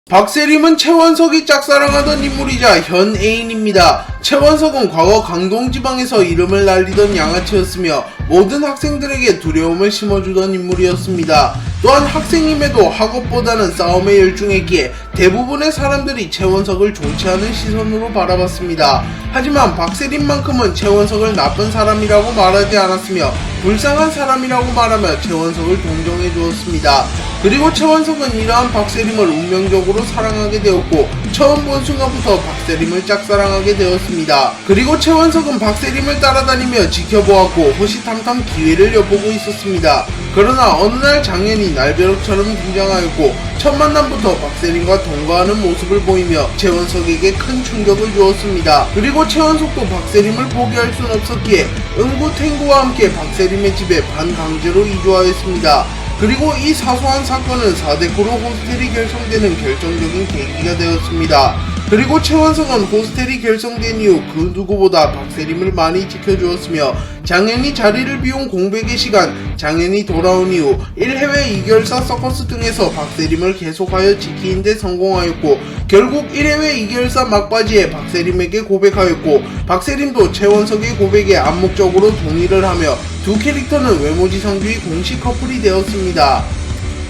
박세림은 최원석이 짝사랑하던 인물이자 현 애인입니다. 최원석은 과거 강동지방에서 이름을 날리던 양아치였으며 모든 학생들에게 두려움을 심어주던 인물이었습니다. 또한 학생임에도 학업보다는 싸움에 열중했기에 대부분의 사람들이 최원석을 좋지 않은 시선으로 바라봤습니다. 하지만 박세림만큼은 최원석을 나쁜 사람이라고 말하지 않았으며 불쌍한 사람이라고 말하며 최원석을 동정해 주었습니다. 그리고 최원석은 이러한 박세림을 운명적으로 사랑하게 되었고 처음 본 순간부터 박세림을 짝사랑하게 되었습니다. 그리고 최원석은 박세림을 따라다니며 지켜보았고 호시탐탐 기회를 엿보고 있었습니다. 그러나 어느 날 장현이 날벼락처럼 등장하였고 첫 만남부터 박세림과 동거하는 모습을 보이며 최원석에게 큰 충격을 주었습니다. 그리고 최원석도 박세림을 포기할 순 없었기에 응구 탱구와 함께 박세림의 집에 반강제로 이주하였습니다. 그리고 이 사소한 사건은 4대 그룹 호스텔이 결성되는 결정적인 계기가 되었습니다. 그리고 최원석은 호스텔이 결성된 이후 그 누구보다 박세림을 많이 지켜주었으며 장현이 자리를 비운 공백의 시간, 장현이 돌아온 이후 1회회 2개월사 서커스 등에서 박세림을 계속하여 지키는 데 성공하였고 결국 1회회 2개월사 막바지에 박세림에게 고백하였고 박세림도 최원석의 고백에 암묵적으로 동의를 하며 두 캐릭터는 외모지상주의 공식 커플이 되었습니다.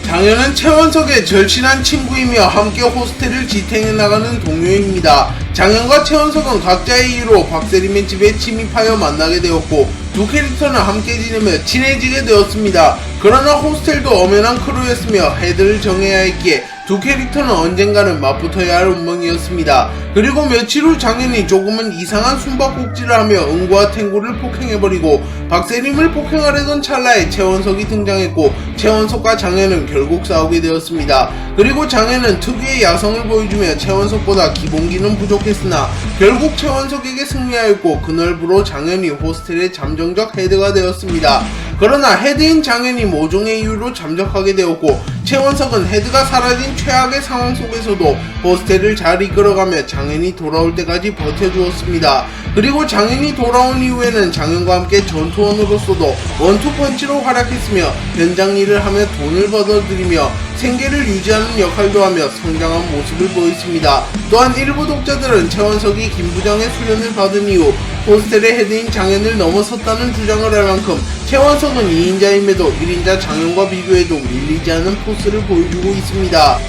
장현은 최원석의 절친한 친구이며 함께 호스텔을 지탱해 나가는 동료입니다. 장현과 최원석은 각자의 이유로 박세림의 집에 침입하여 만나게 되었고 두 캐릭터는 함께 지내며 친해지게 되었습니다. 그러나 호스텔도 엄연한 크루였으며 헤드를 정해야 했기에 두 캐릭터는 언젠가는 맞붙어야 할 운명이었습니다. 그리고 며칠 후 장현이 조금은 이상한 숨바꼭질을 하며 응구와 탱구를 폭행해버리고 박세림을 폭행하려던 찰나에 최원석이 등장했고 최원석과 장현은 결국 싸우게 되었습니다. 그리고 장현은 특유의 야성을 보여주며 최원석보다 기본기는 부족했으나 결국 최원석에게 승리하였고 그날부로 장현이 호스텔의 잠정적 헤드가 되었습니다. 그러나 헤드인 장현이 모종의 이유로 잠적하게 되었고 최원석은 헤드가 사라진 최악의 상황 속에서도 호스텔을 잘 이끌어가며 장현이 돌아올 때까지 버텨주었습니다. 그리고 장현이 돌아온 이후에는 장현과 함께 전투원으로서도 원투펀치로 활약했으며 현장 일을 하며 돈을 벌어들이며 생계를 유지하는 역할도 하며 성장한 모습을 보였습니다. 또한 일부 독자들은 최원석이 김부장의 수련을 받은 이후 호스텔의 헤드인 장현을 넘어섰다는 주장을 할 만큼 최원석은 2인자임에도 1인자 장현과 비교해도 밀리지 않은 포스를 보여주고 있습니다.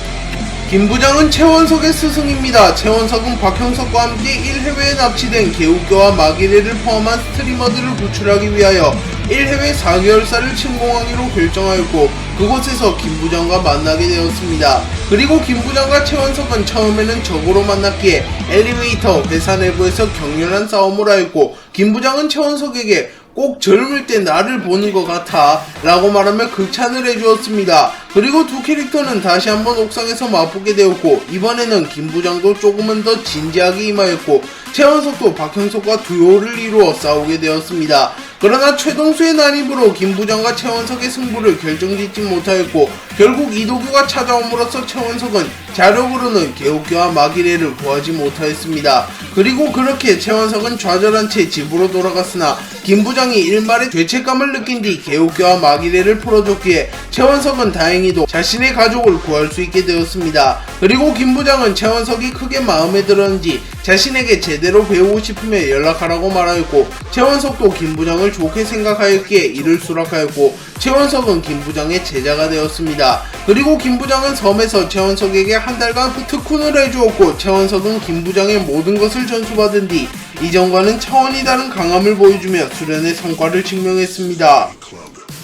김부장은 최원석의 스승입니다. 최원석은 박형석과 함께 1회회에 납치된 개우교와 마기레를 포함한 스트리머들을 구출하기 위하여 1회회 4개월사를 침공하기로 결정하였고 그곳에서 김부장과 만나게 되었습니다. 그리고 김부장과 최원석은 처음에는 적으로 만났기에 엘리베이터 회사 내부에서 격렬한 싸움을 하였고 김부장은 최원석에게 꼭 젊을 때 나를 보는 것 같아 라고 말하며 극찬을 해주었습니다. 그리고 두 캐릭터는 다시 한번 옥상에서 맞붙게 되었고 이번에는 김부장도 조금은 더 진지하게 임하였고 최원석도 박형석과 듀오를 이루어 싸우게 되었습니다. 그러나 최동수의 난입으로 김부장과 최원석의 승부를 결정짓지 못하였고 결국 이도규가 찾아옴으로써 최원석은 자력으로는 개옥교와 마기레를 구하지 못하였습니다. 그리고 그렇게 최원석은 좌절한 채 집으로 돌아갔으나 김부장이 일말의 죄책감을 느낀 뒤 개옥교와 마기레를 풀어줬기에 최원석은 다행히도 자신의 가족을 구할 수 있게 되었습니다. 그리고 김부장은 최원석이 크게 마음에 들었는지 자신에게 제대로 배우고 싶으며 연락하라고 말하였고 최원석도 김부장을 좋게 생각하였기에 이를 수락하였고 최원석은 김부장의 제자가 되었습니다. 그리고 김부장은 섬에서 최원석에게 한 달간 특훈을 해주었고 최원석은 김부장의 모든 것을 전수받은 뒤 이전과는 차원이 다른 강함을 보여주며 수련의 성과를 증명했습니다.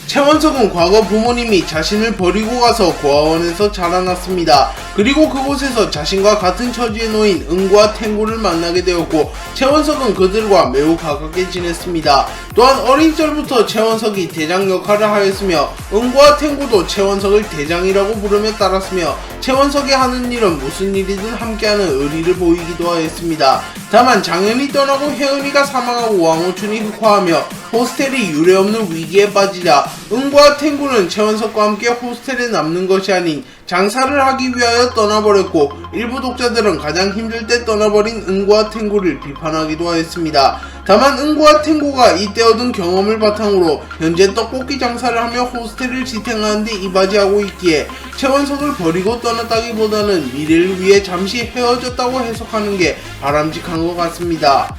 최원석은 과거 부모님이 자신을 버리고 가서 고아원에서 자라났습니다. 그리고 그곳에서 자신과 같은 처지에 놓인 응구와 탱구를 만나게 되었고 최원석은 그들과 매우 가깝게 지냈습니다. 또한 어린 시절부터 최원석이 대장 역할을 하였으며 응구와 탱구도 최원석을 대장이라고 부르며 따랐으며 최원석이 하는 일은 무슨 일이든 함께하는 의리를 보이기도 하였습니다. 다만 장현이 떠나고 혜은이가 사망하고 왕호춘이 흑화하며 호스텔이 유례없는 위기에 빠지자 응구와 탱구는 최원석과 함께 호스텔에 남는 것이 아닌 장사를 하기 위하여 떠나버렸고, 일부 독자들은 가장 힘들 때 떠나버린 응고와 탱고를 비판하기도 하였습니다. 다만 응고와 탱고가 이때 얻은 경험을 바탕으로 현재 떡볶이 장사를 하며 호스텔을 지탱하는데 이바지하고 있기에 최원석을 버리고 떠났다기보다는 미래를 위해 잠시 헤어졌다고 해석하는 게 바람직한 것 같습니다.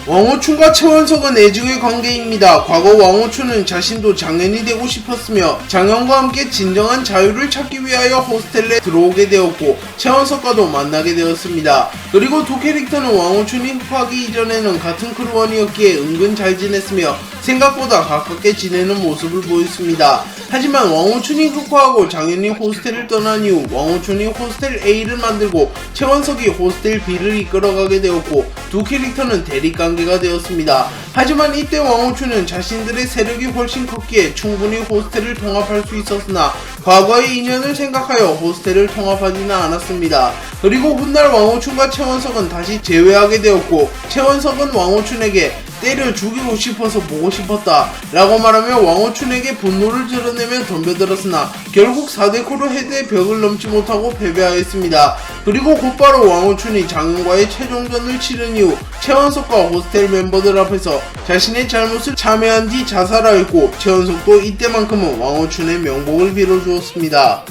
왕호춘과 최원석은 애증의 관계입니다. 과거 왕호춘은 자신도 장현이 되고 싶었으며 장현과 함께 진정한 자유를 찾기 위하여 호스텔에 들어오게 되었고 최원석과도 만나게 되었습니다. 그리고 두 캐릭터는 왕호춘이 흡하기 이전에는 같은 크루원이었기에 은근 잘 지냈으며 생각보다 가깝게 지내는 모습을 보였습니다. 하지만 왕호춘이 흑화하고 장현이 호스텔을 떠난 이후 왕호춘이 호스텔 A를 만들고 최원석이 호스텔 B를 이끌어가게 되었고 두 캐릭터는 대립관계가 되었습니다. 하지만 이때 왕호춘은 자신들의 세력이 훨씬 컸기에 충분히 호스텔을 통합할 수 있었으나 과거의 인연을 생각하여 호스텔을 통합하지는 않았습니다. 그리고 훗날 왕호춘과 최원석은 다시 재회하게 되었고 최원석은 왕호춘에게 때려 죽이고 싶어서 보고 싶었다 라고 말하며 왕호춘에게 분노를 드러내며 덤벼들었으나 결국 4대9로 헤드의 벽을 넘지 못하고 패배하였습니다. 그리고 곧바로 왕호춘이 장현과의 최종전을 치른 이후 최원석과 호스텔 멤버들 앞에서 자신의 잘못을 참회한 뒤 자살하였고 최원석도 이때만큼은 왕호춘의 명복을 빌어주었습니다.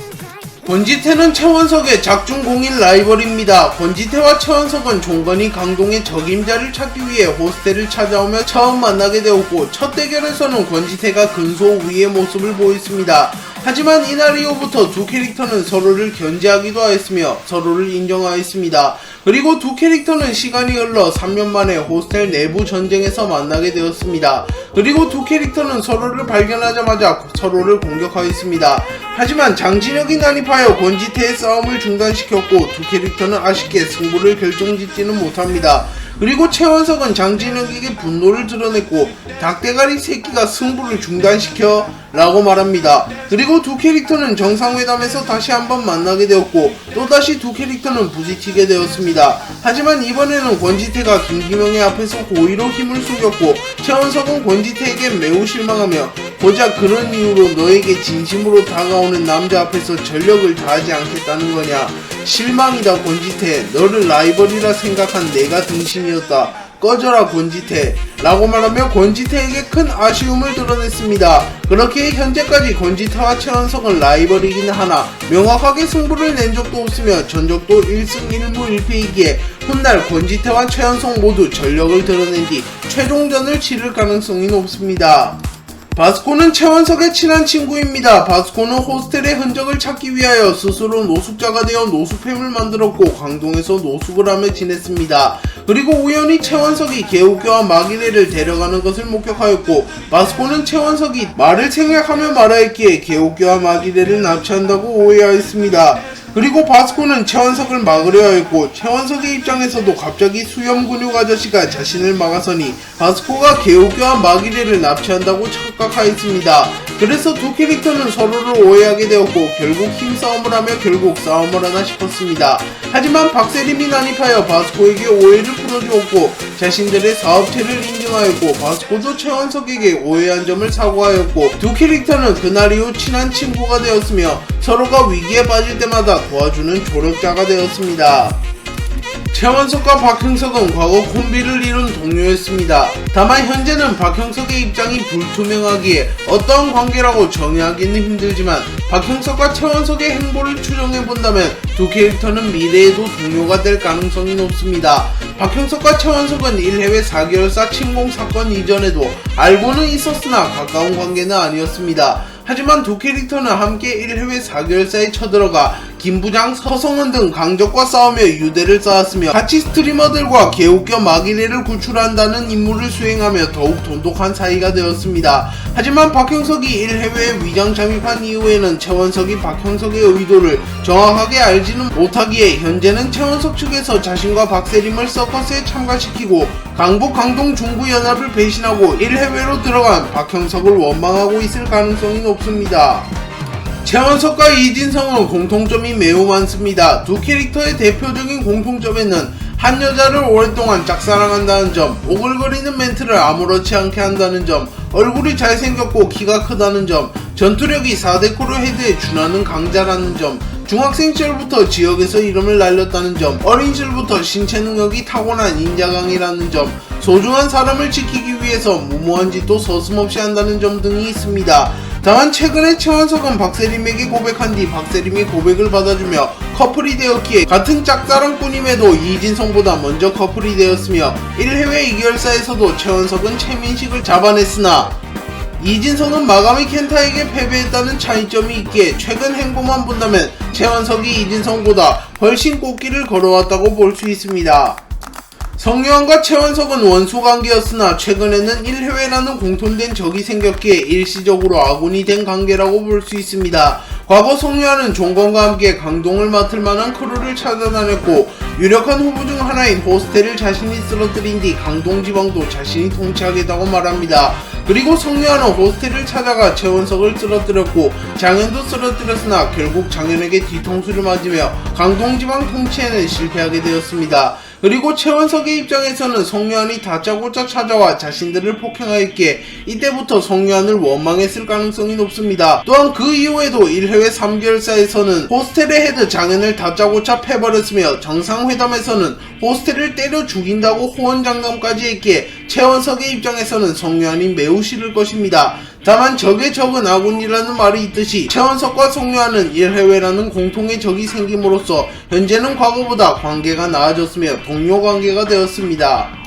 권지태는 최원석의 작중공인 라이벌입니다. 권지태와 최원석은 종건이 강동의 적임자를 찾기 위해 호스텔을 찾아오며 처음 만나게 되었고 첫 대결에서는 권지태가 근소 우위의 모습을 보였습니다. 하지만 이날 이후부터 두 캐릭터는 서로를 견제하기도 하였으며 서로를 인정하였습니다. 그리고 두 캐릭터는 시간이 흘러 3년 만에 호스텔 내부 전쟁에서 만나게 되었습니다. 그리고 두 캐릭터는 서로를 발견하자마자 서로를 공격하였습니다. 하지만 장진혁이 난입하여 권지태의 싸움을 중단시켰고 두 캐릭터는 아쉽게 승부를 결정짓지는 못합니다. 그리고 최원석은 장진혁에게 분노를 드러냈고 닭대가리 새끼가 승부를 중단시켜 라고 말합니다. 그리고 두 캐릭터는 정상회담에서 다시 한번 만나게 되었고 또다시 두 캐릭터는 부딪히게 되었습니다. 하지만 이번에는 권지태가 김기명의 앞에서 고의로 힘을 속였고 최원석은 권지태에게 매우 실망하며 고작 그런 이유로 너에게 진심으로 다가오는 남자 앞에서 전력을 다하지 않겠다는 거냐. 실망이다 권지태. 너를 라이벌이라 생각한 내가 등신이었다. 꺼져라 권지태 라고 말하며 권지태에게 큰 아쉬움을 드러냈습니다. 그렇게 현재까지 권지태와 최원석은 라이벌이긴 하나 명확하게 승부를 낸 적도 없으며 전적도 1승 1무 1패이기에 훗날 권지태와 최원석 모두 전력을 드러낸 뒤 최종전을 치를 가능성이 높습니다. 바스코는 최원석의 친한 친구입니다. 바스코는 호스텔의 흔적을 찾기 위하여 스스로 노숙자가 되어 노숙팸을 만들었고 강동에서 노숙을 하며 지냈습니다. 그리고 우연히 최원석이 개우교와 마기레를 데려가는 것을 목격하였고 바스코는 최원석이 말을 생략하며 말하였기에 개우교와 마기레를 납치한다고 오해하였습니다. 그리고 바스코는 최원석을 막으려 했고 최원석의 입장에서도 갑자기 수염근육 아저씨가 자신을 막아서니 바스코가 개우교와 마기레를 납치한다고 착각하였습니다. 그래서 두 캐릭터는 서로를 오해하게 되었고 결국 힘싸움을 하며 결국 싸움을 하나 싶었습니다. 하지만 박세림이 난입하여 바스코에게 오해를 풀어주었고 자신들의 사업체를 인정하였고 바스코도 최원석에게 오해한 점을 사과하였고 두 캐릭터는 그날 이후 친한 친구가 되었으며 서로가 위기에 빠질 때마다 도와주는 조력자가 되었습니다. 최원석과 박형석은 과거 콤비를 이룬 동료였습니다. 다만 현재는 박형석의 입장이 불투명하기에 어떠한 관계라고 정의하기는 힘들지만 박형석과 최원석의 행보를 추정해본다면 두 캐릭터는 미래에도 동료가 될 가능성이 높습니다. 박형석과 최원석은 1해외 4개월사 침공 사건 이전에도 알고는 있었으나 가까운 관계는 아니었습니다. 하지만 두 캐릭터는 함께 1해외 4개월사에 쳐들어가 김부장, 서성은 등 강적과 싸우며 유대를 쌓았으며 같이 스트리머들과 개웃겨 마기레를 구출한다는 임무를 수행하며 더욱 돈독한 사이가 되었습니다. 하지만 박형석이 1해외에 위장 잠입한 이후에는 최원석이 박형석의 의도를 정확하게 알지는 못하기에 현재는 최원석 측에서 자신과 박세림을 서커스에 참가시키고 강북 강동 중부연합을 배신하고 1해외로 들어간 박형석을 원망하고 있을 가능성이 높습니다. 최원석과 이진성은 공통점이 매우 많습니다. 두 캐릭터의 대표적인 공통점에는 한 여자를 오랫동안 짝사랑한다는 점, 오글거리는 멘트를 아무렇지 않게 한다는 점, 얼굴이 잘생겼고 키가 크다는 점, 전투력이 4대9로 헤드에 준하는 강자라는 점, 중학생 시절부터 지역에서 이름을 날렸다는 점, 어린 시절부터 신체 능력이 타고난 인자강이라는 점, 소중한 사람을 지키기 위해서 무모한 짓도 서슴없이 한다는 점 등이 있습니다. 다만 최근에 최원석은 박세림에게 고백한 뒤 박세림이 고백을 받아주며 커플이 되었기에 같은 짝사랑꾼임에도 이진성보다 먼저 커플이 되었으며 1해외 2결사에서도 최원석은 최민식을 잡아냈으나 이진성은 마가미 켄타에게 패배했다는 차이점이 있기에 최근 행보만 본다면 최원석이 이진성보다 훨씬 꽃길을 걸어왔다고 볼 수 있습니다. 성유한과 최원석은 원수관계였으나 최근에는 1해외라는 공통된 적이 생겼기에 일시적으로 아군이 된 관계라고 볼 수 있습니다. 과거 성유한은 종건과 함께 강동을 맡을 만한 크루를 찾아다녔고 유력한 후보 중 하나인 호스텔을 자신이 쓰러뜨린 뒤 강동지방도 자신이 통치하겠다고 말합니다. 그리고 성유한은 호스텔을 찾아가 최원석을 쓰러뜨렸고 장현도 쓰러뜨렸으나 결국 장현에게 뒤통수를 맞으며 강동지방 통치에는 실패하게 되었습니다. 그리고 최원석의 입장에서는 성유한이 다짜고짜 찾아와 자신들을 폭행하였기에 이때부터 성유한을 원망했을 가능성이 높습니다. 또한 그 이후에도 1해외 3결사에서는 호스텔의 헤드 장현을 다짜고짜 패버렸으며 정상회담에서는 호스텔을 때려 죽인다고 호언장담까지 했기에 최원석의 입장에서는 성유한이 매우 싫을 것입니다. 다만 적의 적은 아군이라는 말이 있듯이 최원석과 성유한은 1해외라는 공통의 적이 생김으로써 현재는 과거보다 관계가 나아졌으며 동료 관계가 되었습니다.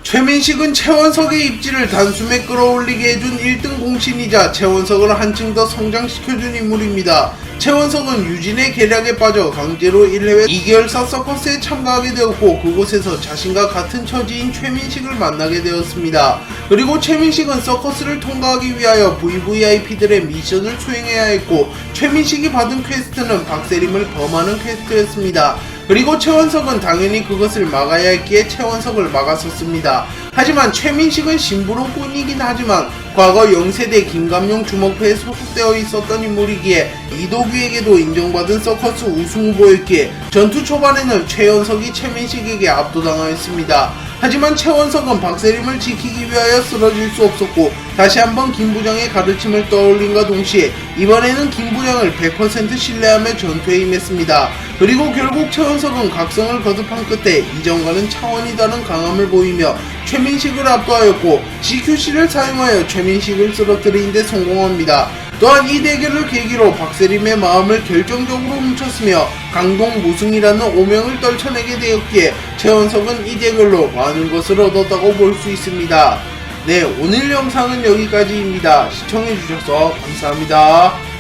최민식은 최원석의 입지를 단숨에 끌어올리게 해준 1등 공신이자 최원석을 한층 더 성장시켜준 인물입니다. 최원석은 유진의 계략에 빠져 강제로 1해외 2결사 서커스에 참가하게 되었고 그곳에서 자신과 같은 처지인 최민식을 만나게 되었습니다. 그리고 최민식은 서커스를 통과하기 위하여 VVIP들의 미션을 수행해야 했고 최민식이 받은 퀘스트는 박세림을 범하는 퀘스트였습니다. 그리고 최원석은 당연히 그것을 막아야 했기에 최원석을 막았었습니다. 하지만 최민식은 심부름꾼이긴 하지만 과거 영세대 김감용 주먹회에 소속되어 있었던 인물이기에 이도규에게도 인정받은 서커스 우승 후보였기에 전투 초반에는 최원석이 최민식에게 압도당하였습니다. 하지만 최원석은 박세림을 지키기 위하여 쓰러질 수 없었고 다시 한번 김부장의 가르침을 떠올린과 동시에 이번에는 김부장을 100% 신뢰하며 전투에 임했습니다. 그리고 결국 최원석은 각성을 거듭한 끝에 이전과는 차원이 다른 강함을 보이며 최민식을 압도하였고 CQC를 사용하여 최민식을 쓰러뜨리는 데 성공합니다. 또한 이 대결을 계기로 박세림의 마음을 결정적으로 훔쳤으며 강동 무승이라는 오명을 떨쳐내게 되었기에 최원석은 이 대결로 많은 것을 얻었다고 볼 수 있습니다. 네, 오늘 영상은 여기까지입니다. 시청해주셔서 감사합니다.